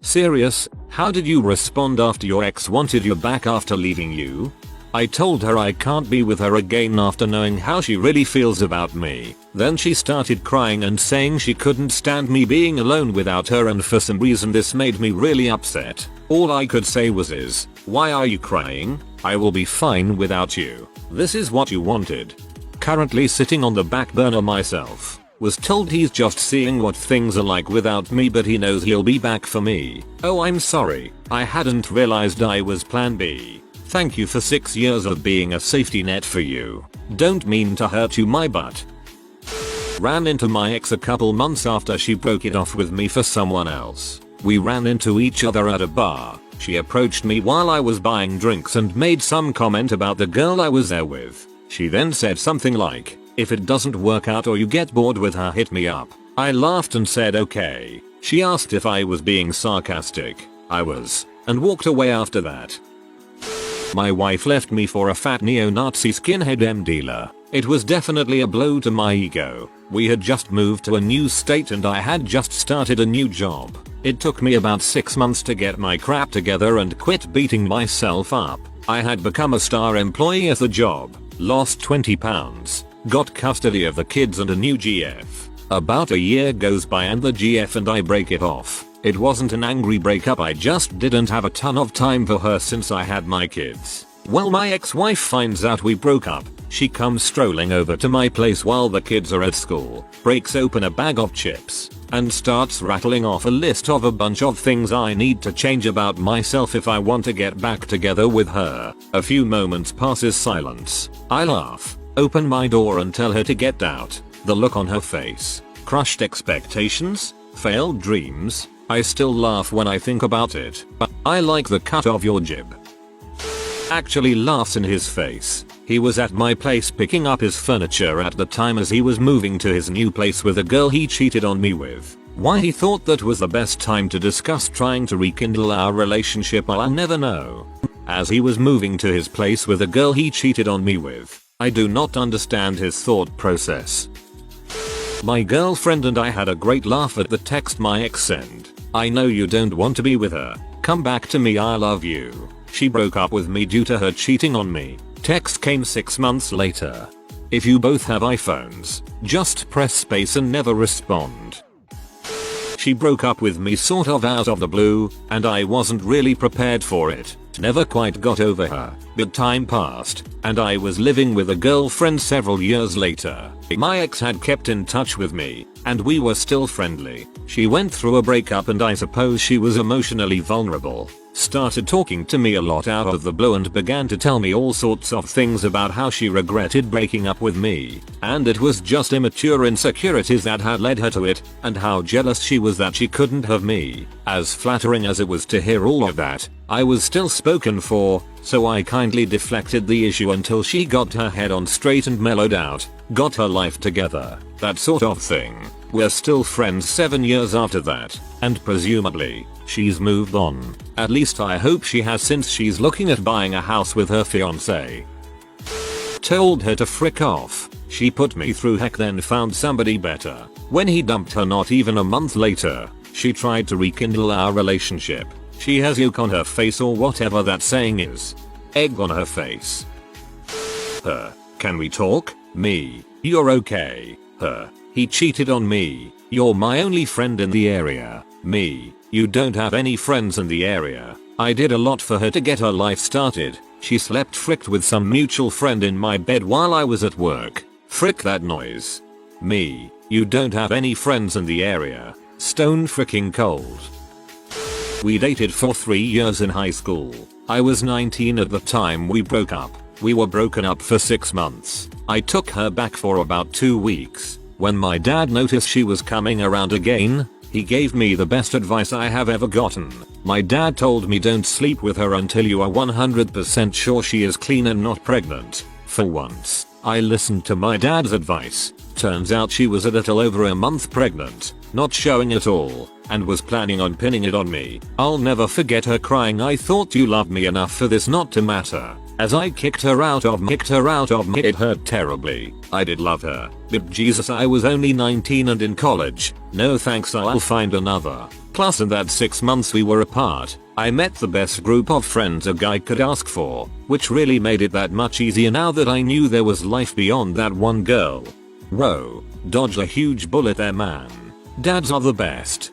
Serious? How did you respond after your ex wanted you back after leaving you? I told her I can't be with her again after knowing how she really feels about me. Then she started crying and saying she couldn't stand me being alone without her, and for some reason this made me really upset. All I could say was why are you crying? I will be fine without you. This is what you wanted. Currently sitting on the back burner myself. Was told he's just seeing what things are like without me, but he knows he'll be back for me. Oh, I'm sorry. I hadn't realized I was plan B. Thank you for 6 years of being a safety net for you. Don't mean to hurt you, my butt. Ran into my ex a couple months after she broke it off with me for someone else. We ran into each other at a bar. She approached me while I was buying drinks and made some comment about the girl I was there with. She then said something like, "If it doesn't work out or you get bored with her, hit me up." I laughed and said okay. She asked if I was being sarcastic. I was, and walked away after that. My wife left me for a fat neo-Nazi skinhead M dealer. It was definitely a blow to my ego. We had just moved to a new state and I had just started a new job. It took me about 6 months to get my crap together and quit beating myself up. I had become a star employee at the job, lost 20 pounds, got custody of the kids and a new GF. About a year goes by and the GF and I break it off. It wasn't an angry breakup, I just didn't have a ton of time for her since I had my kids. Well, my ex-wife finds out we broke up. She comes strolling over to my place while the kids are at school, breaks open a bag of chips, and starts rattling off a list of a bunch of things I need to change about myself if I want to get back together with her. A few moments passes silence. I laugh, open my door and tell her to get out. The look on her face. Crushed expectations? Failed dreams? I still laugh when I think about it. I like the cut of your jib. Actually laughs in his face. He was at my place picking up his furniture at the time as he was moving to his new place with a girl he cheated on me with. Why he thought that was the best time to discuss trying to rekindle our relationship, I'll never know. As he was moving to his place with a girl he cheated on me with. I do not understand his thought process. My girlfriend and I had a great laugh at the text my ex sent. "I know you don't want to be with her. Come back to me, I love you." She broke up with me due to her cheating on me. Text came 6 months later. "If you both have iPhones, just press space and never respond." She broke up with me sort of out of the blue, and I wasn't really prepared for it. Never quite got over her, but time passed, and I was living with a girlfriend several years later. My ex had kept in touch with me, and we were still friendly. She went through a breakup and I suppose she was emotionally vulnerable. Started talking to me a lot out of the blue and began to tell me all sorts of things about how she regretted breaking up with me, and it was just immature insecurities that had led her to it, and how jealous she was that she couldn't have me. As flattering as it was to hear all of that, I was still spoken for, so I kindly deflected the issue until she got her head on straight and mellowed out, got her life together, that sort of thing. We're still friends 7 years after that, and presumably, she's moved on. At least I hope she has, since she's looking at buying a house with her fiance. Told her to frick off. She put me through heck, then found somebody better. When he dumped her not even a month later, she tried to rekindle our relationship. She has yolk on her face or whatever that saying is. Egg on her face. Her. Can we talk? Me. You're okay. Her. He cheated on me. You're my only friend in the area. Me. You don't have any friends in the area. I did a lot for her to get her life started. She slept fricked with some mutual friend in my bed while I was at work. Frick that noise. Me. You don't have any friends in the area. Stone fricking cold. We dated for 3 years in high school. I was 19 at the time we broke up. We were broken up for 6 months. I took her back for about 2 weeks. When my dad noticed she was coming around again, he gave me the best advice I have ever gotten. My dad told me don't sleep with her until you are 100% sure she is clean and not pregnant. For once, I listened to my dad's advice. Turns out she was a little over a month pregnant, not showing at all, and was planning on pinning it on me. I'll never forget her crying, "I thought you loved me enough for this not to matter." as I kicked her out of me. It hurt terribly. I did love her, but Jesus, I was only 19 and in college. No thanks, I'll find another. Plus in that 6 months we were apart, I met the best group of friends a guy could ask for, which really made it that much easier now that I knew there was life beyond that one girl. Whoa, dodge a huge bullet there, man. Dads are the best.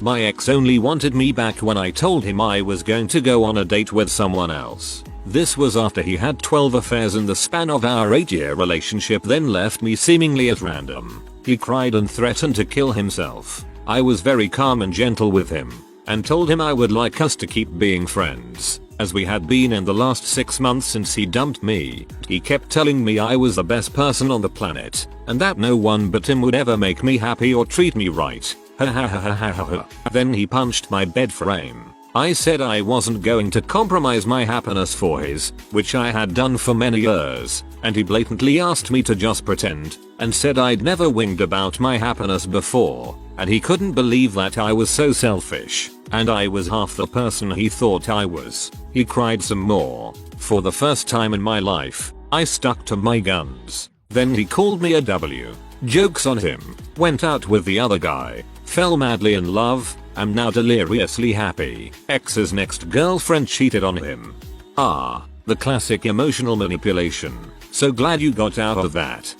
My ex only wanted me back when I told him I was going to go on a date with someone else. This was after he had 12 affairs in the span of our 8-year relationship, then left me seemingly at random. He cried and threatened to kill himself. I was very calm and gentle with him, and told him I would like us to keep being friends, as we had been in the last 6 months since he dumped me. He kept telling me I was the best person on the planet, and that no one but him would ever make me happy or treat me right. Ha ha ha ha ha ha. Then he punched my bed frame. I said I wasn't going to compromise my happiness for his, which I had done for many years, and he blatantly asked me to just pretend, and said I'd never winged about my happiness before, and he couldn't believe that I was so selfish, and I was half the person he thought I was. He cried some more. For the first time in my life, I stuck to my guns. Then he called me a W. Jokes on him. Went out with the other guy. Fell madly in love. I'm now deliriously happy. Ex's next girlfriend cheated on him. Ah, the classic emotional manipulation. So glad you got out of that.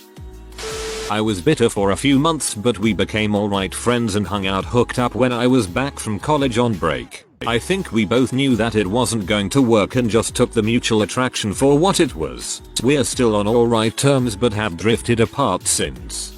I was bitter for a few months, but we became alright friends and hung out, hooked up when I was back from college on break. I think we both knew that it wasn't going to work and just took the mutual attraction for what it was. We're still on alright terms but have drifted apart since.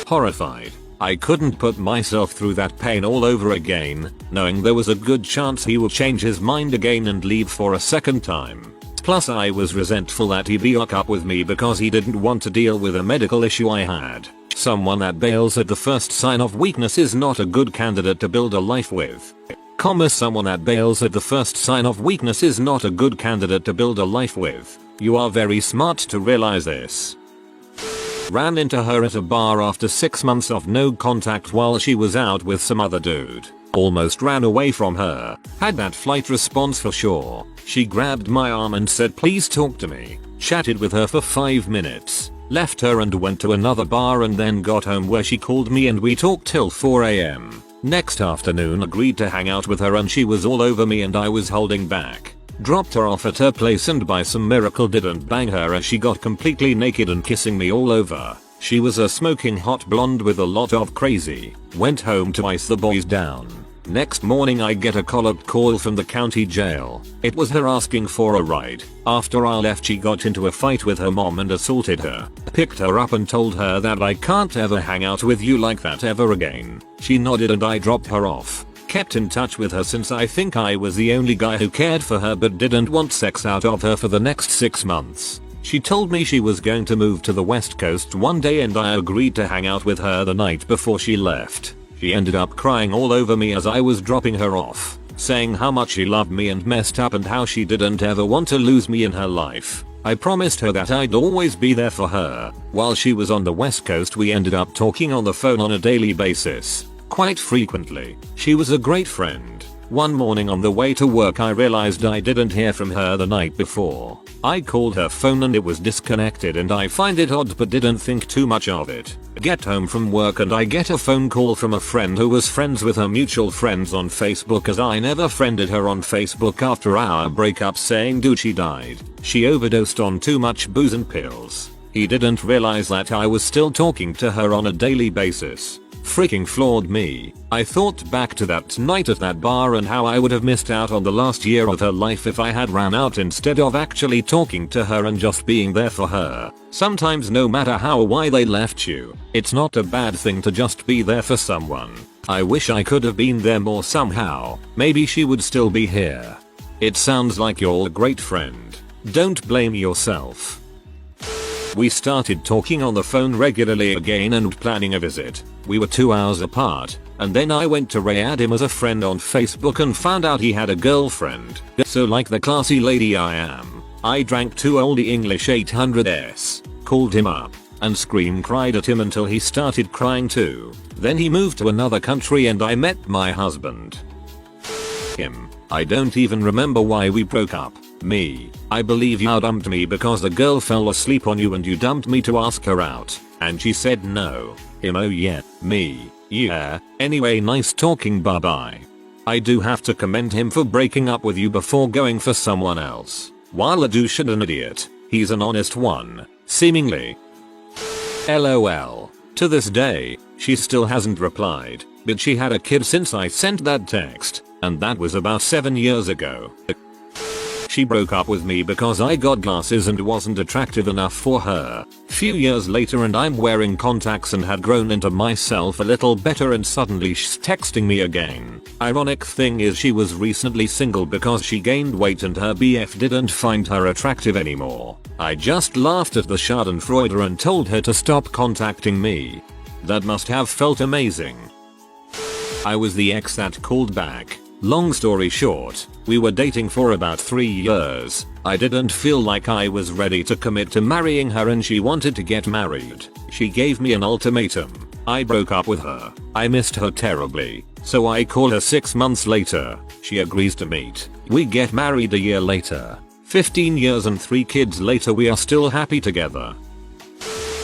Horrified. I couldn't put myself through that pain all over again, knowing there was a good chance he would change his mind again and leave for a second time. Plus I was resentful that he broke up with me because he didn't want to deal with a medical issue I had. Someone that bails at the first sign of weakness is not a good candidate to build a life with. Someone that bails at the first sign of weakness is not a good candidate to build a life with. You are very smart to realize this. Ran into her at a bar after 6 months of no contact while she was out with some other dude. Almost ran away from her. Had that flight response for sure. She grabbed my arm and said please talk to me. Chatted with her for 5 minutes. Left her and went to another bar and then got home where she called me and we talked till 4 AM. Next afternoon agreed to hang out with her and she was all over me and I was holding back. Dropped her off at her place and by some miracle didn't bang her as she got completely naked and kissing me all over. She was a smoking hot blonde with a lot of crazy. Went home to ice the boys down. Next morning I get a collect call from the county jail. It was her asking for a ride. After I left she got into a fight with her mom and assaulted her. Picked her up and told her that I can't ever hang out with you like that ever again. She nodded and I dropped her off. Kept in touch with her since I think I was the only guy who cared for her but didn't want sex out of her for the next 6 months. She told me she was going to move to the West Coast one day and I agreed to hang out with her the night before she left. She ended up crying all over me as I was dropping her off, saying how much she loved me and messed up and how she didn't ever want to lose me in her life. I promised her that I'd always be there for her. While she was on the West Coast we ended up talking on the phone on a daily basis. Quite frequently. She was a great friend. One morning on the way to work I realized I didn't hear from her the night before. I called her phone and it was disconnected and I find it odd but didn't think too much of it. Get home from work and I get a phone call from a friend who was friends with her mutual friends on Facebook as I never friended her on Facebook after our breakup, saying dude she died. She overdosed on too much booze and pills. He didn't realize that I was still talking to her on a daily basis. Freaking floored me. I thought back to that night at that bar and how I would have missed out on the last year of her life if I had ran out instead of actually talking to her and just being there for her. Sometimes no matter how or why they left you, it's not a bad thing to just be there for someone. I wish I could have been there more somehow. Maybe she would still be here. It sounds like you're a great friend. Don't blame yourself. We started talking on the phone regularly again and planning a visit. We were 2 hours apart, and then I went to add him as a friend on Facebook and found out he had a girlfriend. So like the classy lady I am, I drank 2 oldie English 800s, called him up, and cried at him until he started crying too. Then he moved to another country and I met my husband. Him. I don't even remember why we broke up. Me. I believe you dumped me because the girl fell asleep on you and you dumped me to ask her out. And she said no. Him. Oh yeah. Me. Yeah. Anyway, nice talking, bye bye. I do have to commend him for breaking up with you before going for someone else. While a douche and an idiot, he's an honest one. Seemingly. LOL. To this day, she still hasn't replied, but she had a kid since I sent that text, and that was about 7 years ago. She broke up with me because I got glasses and wasn't attractive enough for her. Few years later and I'm wearing contacts and had grown into myself a little better and suddenly she's texting me again. Ironic thing is she was recently single because she gained weight and her BF didn't find her attractive anymore. I just laughed at the schadenfreude and told her to stop contacting me. That must have felt amazing. I was the ex that called back. Long story short, we were dating for about 3 years. I didn't feel like I was ready to commit to marrying her and she wanted to get married. She gave me an ultimatum. I broke up with her. I missed her terribly. So I call her 6 months later. She agrees to meet. We get married a year later. 15 years and 3 kids later we are still happy together.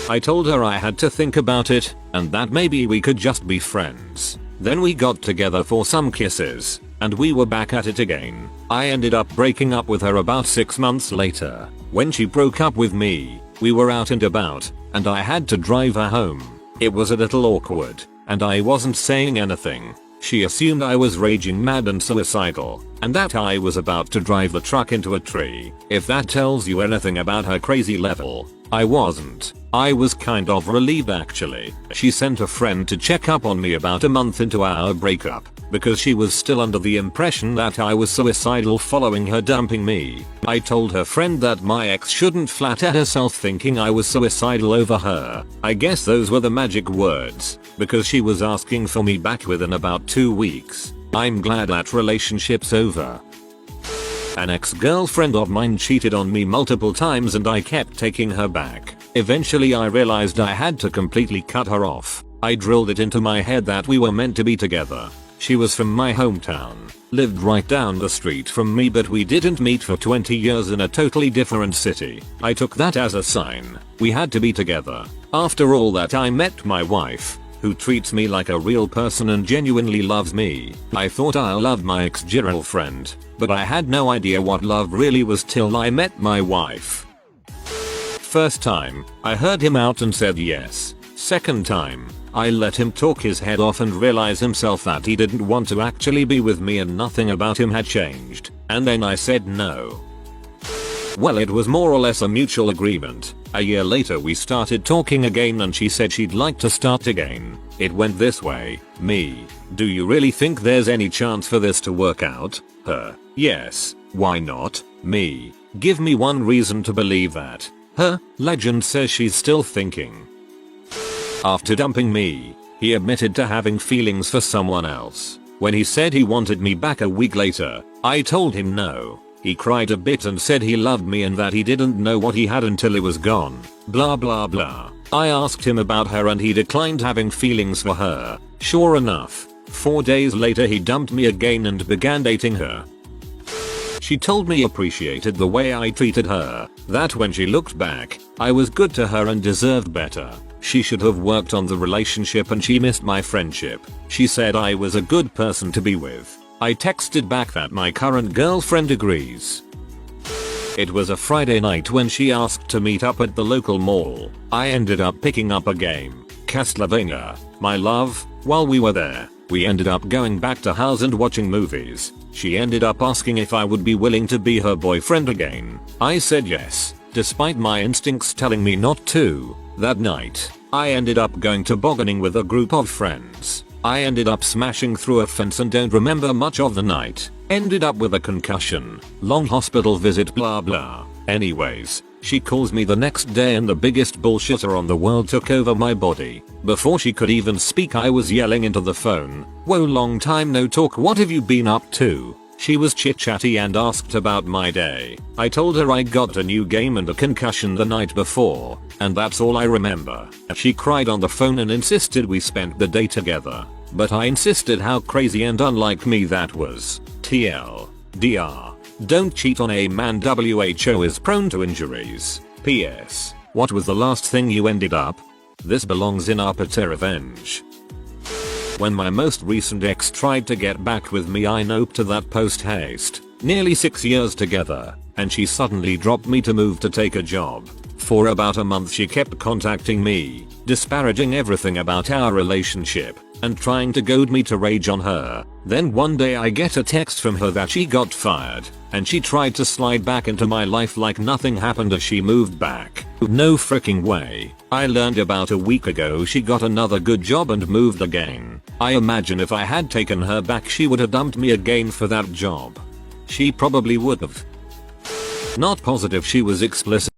I told her I had to think about it and that maybe we could just be friends. Then we got together for some kisses. And we were back at it again. I ended up breaking up with her about 6 months later. When she broke up with me, we were out and about, and I had to drive her home. It was a little awkward, and I wasn't saying anything. She assumed I was raging mad and suicidal, and that I was about to drive the truck into a tree. If that tells you anything about her crazy level, I wasn't. I was kind of relieved actually. She sent a friend to check up on me about a month into our breakup, because she was still under the impression that I was suicidal following her dumping me. I told her friend that my ex shouldn't flatter herself thinking I was suicidal over her. I guess those were the magic words, because she was asking for me back within about 2 weeks. I'm glad that relationship's over. An ex-girlfriend of mine cheated on me multiple times and I kept taking her back. Eventually I realized I had to completely cut her off. I drilled it into my head that we were meant to be together. She was from my hometown, lived right down the street from me, but we didn't meet for 20 years in a totally different city. I took that as a sign. We had to be together. After all that I met my wife, who treats me like a real person and genuinely loves me. I thought I loved my ex-girlfriend, but I had no idea what love really was till I met my wife. First time, I heard him out and said yes. Second time, I let him talk his head off and realize himself that he didn't want to actually be with me and nothing about him had changed. And then I said no. Well, it was more or less a mutual agreement. A year later we started talking again and she said she'd like to start again. It went this way. Me. Do you really think there's any chance for this to work out? Her. Yes. Why not? Me. Give me one reason to believe that. Her. Legend says she's still thinking. After dumping me, he admitted to having feelings for someone else. When he said he wanted me back a week later, I told him no. He cried a bit and said he loved me and that he didn't know what he had until it was gone. Blah blah blah. I asked him about her and he declined having feelings for her. Sure enough, 4 days later he dumped me again and began dating her. She told me appreciated the way I treated her, that when she looked back, I was good to her and deserved better. She should have worked on the relationship and she missed my friendship. She said I was a good person to be with. I texted back that my current girlfriend agrees. It was a Friday night when she asked to meet up at the local mall. I ended up picking up a game, Castlevania, my love. While we were there, we ended up going back to house and watching movies. She ended up asking if I would be willing to be her boyfriend again. I said yes, despite my instincts telling me not to. That night, I ended up going tobogganing with a group of friends. I ended up smashing through a fence and don't remember much of the night. Ended up with a concussion, long hospital visit, blah blah. Anyways, she calls me the next day and the biggest bullshitter on the world took over my body. Before she could even speak I was yelling into the phone, "Whoa, long time no talk, what have you been up to?" She was chit-chatty and asked about my day. I told her I got a new game and a concussion the night before, and that's all I remember. She cried on the phone and insisted we spent the day together, but I insisted how crazy and unlike me that was. TL. DR. Don't cheat on a man, WHO is prone to injuries. PS. What was the last thing you ended up? This belongs in our petty revenge. When my most recent ex tried to get back with me, I noped to that post haste. Nearly 6 years together, and she suddenly dropped me to move to take a job. For about a month she kept contacting me, disparaging everything about our relationship, and trying to goad me to rage on her. Then one day I get a text from her that she got fired, and she tried to slide back into my life like nothing happened as she moved back. No freaking way. I learned about a week ago she got another good job and moved again. I imagine if I had taken her back she would have dumped me again for that job. She probably would have. Not positive she was explicit.